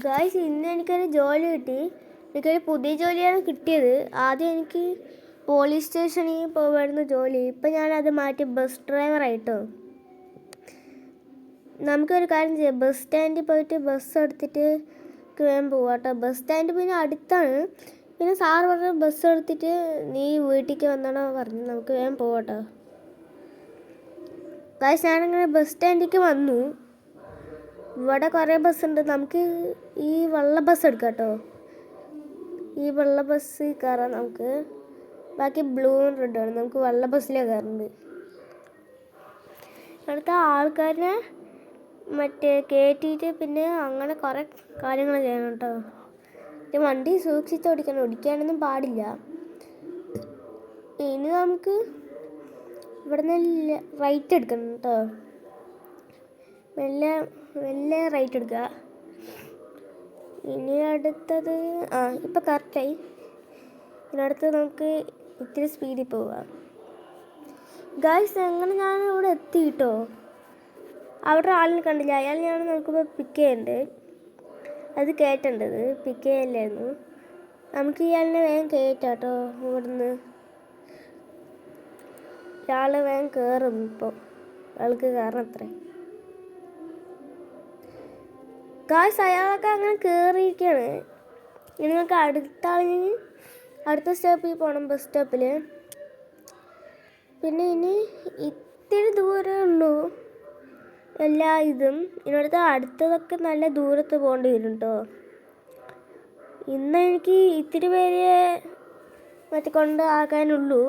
Guys, ഇന്ന് എനിക്കൊരു ജോലി കിട്ടി. എനിക്കൊരു പുതിയ ജോലിയാണ് കിട്ടിയത്. ആദ്യം എനിക്ക് പോലീസ് സ്റ്റേഷനിൽ പോകുമായിരുന്നു ജോലി. ഇപ്പം ഞാനത് മാറ്റി ബസ് ഡ്രൈവറായിട്ടോ. നമുക്കൊരു കാര്യം ചെയ്യാം, ബസ് സ്റ്റാൻഡിൽ പോയിട്ട് ബസ് എടുത്തിട്ട് വേഗം പോവാം കേട്ടോ. ബസ് സ്റ്റാൻഡ് പിന്നെ അടുത്താണ്. പിന്നെ സാറ് പറഞ്ഞു ബസ് എടുത്തിട്ട് നീ വീട്ടിലേക്ക് വന്നോണോ പറഞ്ഞു. നമുക്ക് വേഗം പോവാം കേട്ടോ. ഗായ്സ്, ഞാനങ്ങനെ ബസ് സ്റ്റാൻഡിലേക്ക് വന്നു. ഇവിടെ കുറേ ബസ്സുണ്ട്. നമുക്ക് ഈ വെള്ള ബസ് എടുക്കാം കേട്ടോ. ഈ വെള്ള ബസ് കയറാം നമുക്ക്. ബാക്കി ബ്ലൂവും റെഡാണ്. നമുക്ക് വെള്ള ബസ്സിലാണ് കയറുന്നത്. അടുത്ത ആൾക്കാരെ കയറ്റിയിട്ട് പിന്നെ അങ്ങനെ കുറേ കാര്യങ്ങൾ ചെയ്യണം കേട്ടോ. വണ്ടി സൂക്ഷിച്ച് ഓടിക്കണം, ഓടിക്കാനൊന്നും പാടില്ല. ഇനി നമുക്ക് ഇവിടെ നിന്ന് റൈറ്റ് എടുക്കണം കേട്ടോ. മെല്ലെ റൈറ്റ് എടുക്കുക. ഇനി അടുത്തത് ഇപ്പം കറക്റ്റായി. ഇനി അടുത്തത് നമുക്ക് ഇത്തിരി സ്പീഡിൽ പോവാം. ഗായ്സ്, അങ്ങനെ ഞാൻ ഇവിടെ എത്തി കേട്ടോ. അവിടെ ആളിനെ കണ്ടില്ല. അയാളെയാണ് നമുക്കിപ്പോൾ പിക്ക് ചെയ്യേണ്ടത്. അത് കയറ്റേണ്ടത് പിക്ക് ചെയ്യല്ലായിരുന്നു. നമുക്ക് ഇയാളിനെ വേഗം കയറ്റാം കേട്ടോ. ഇവിടുന്ന് ഇയാൾ വേഗം കയറും. ഇപ്പോൾ ആൾക്ക് കയറണം അത്രേ. ഗായ്സ്, അയാളൊക്കെ അങ്ങനെ കയറിയിരിക്കുകയാണ്. ഇനി നിങ്ങൾക്ക് അടുത്ത സ്റ്റോപ്പിൽ പോകണം, ബസ് സ്റ്റോപ്പിൽ. പിന്നെ ഇനി ഇത്തിരി ദൂരമേ ഉള്ളൂ എല്ലാ ഇതും. ഇവിടുത്തെ അടുത്തതൊക്കെ നല്ല ദൂരത്ത് പോകേണ്ടി വരും കേട്ടോ. ഇന്ന് എനിക്ക് ഇത്തിരി പേരെ കൊണ്ട് ആക്കാനുള്ളൂ.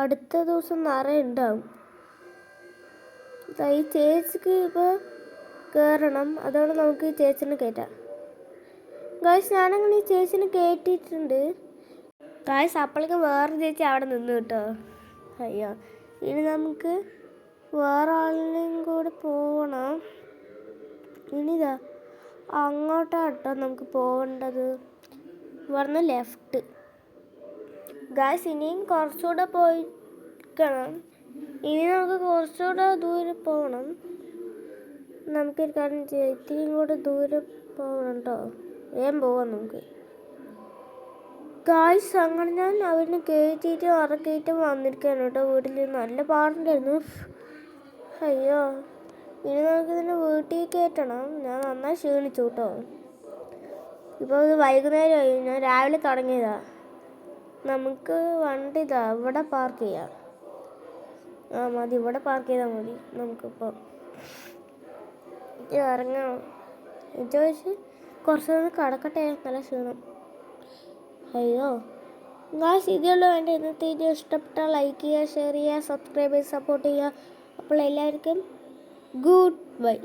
അടുത്ത ദിവസം നിറയെ ഉണ്ടാവും. ഈ ചേച്ചിക്ക് ഇപ്പോൾ കയറണം. അതുകൊണ്ട് നമുക്ക് ചേച്ചിനെ കയറ്റാം. ഗായ്സ്, ഞാനങ്ങനെ ഈ ചേച്ചിനെ കയറ്റിയിട്ടുണ്ട്. ഗായ്സ്, അപ്പോഴേക്കും വേറെ ചേച്ചി അവിടെ നിന്ന് കേട്ടോ. അയ്യോ, ഇനി നമുക്ക് വേറെ ആളിനെയും കൂടെ പോകണം. ഇനിതാ അങ്ങോട്ടാട്ടോ നമുക്ക് പോകേണ്ടത്. ഇവിടുന്ന് ലെഫ്റ്റ്. ഗായ്സ്, ഇനിയും കുറച്ചുകൂടെ പോയിക്കണം. ഇനി നമുക്ക് കുറച്ചുകൂടെ ദൂരെ പോകണം. നമുക്കൊരു കാര്യം ചെയ്യാം, ഇത്തിരിയും കൂടെ ദൂരെ പോകണം കേട്ടോ. വേഗം പോവാം നമുക്ക്. ഗായ്സ്, അങ്ങനെ ഞാൻ അവരിനെ കയറ്റിയിട്ട് ഇറക്കിയിട്ട് വന്നിരിക്കുകയാണ് കേട്ടോ. വീട്ടിൽ നല്ല പാടുണ്ടായിരുന്നു. അയ്യോ, ഇനി നമുക്കിതിനെ വീട്ടിൽ കയറ്റണം. ഞാൻ നന്നായി ക്ഷീണിച്ചു കേട്ടോ. ഇപ്പോൾ ഇത് വൈകുന്നേരമായി. ഞാൻ രാവിലെ തുടങ്ങിയതാ. നമുക്ക് വണ്ടി ഇവിടെ പാർക്ക് ചെയ്യാം. മതി, ഇവിടെ പാർക്ക് ചെയ്താൽ മതി. നമുക്കിപ്പോൾ ഇറങ്ങാം. ചോദിച്ച് കുറച്ചൊന്ന് കിടക്കട്ടെ, നല്ല ക്ഷീണം. അയ്യോ ഗായ്സ്, ഇതുള്ളൂ വേണ്ട ഇന്നത്തെ വീഡിയോ. ഇഷ്ടപ്പെട്ടാൽ ലൈക്ക് ചെയ്യുക, ഷെയർ ചെയ്യുക, സബ്സ്ക്രൈബ് ചെയ്ത് സപ്പോർട്ട് ചെയ്യുക. അപ്പോൾ എല്ലാവർക്കും ഗുഡ് ബൈ.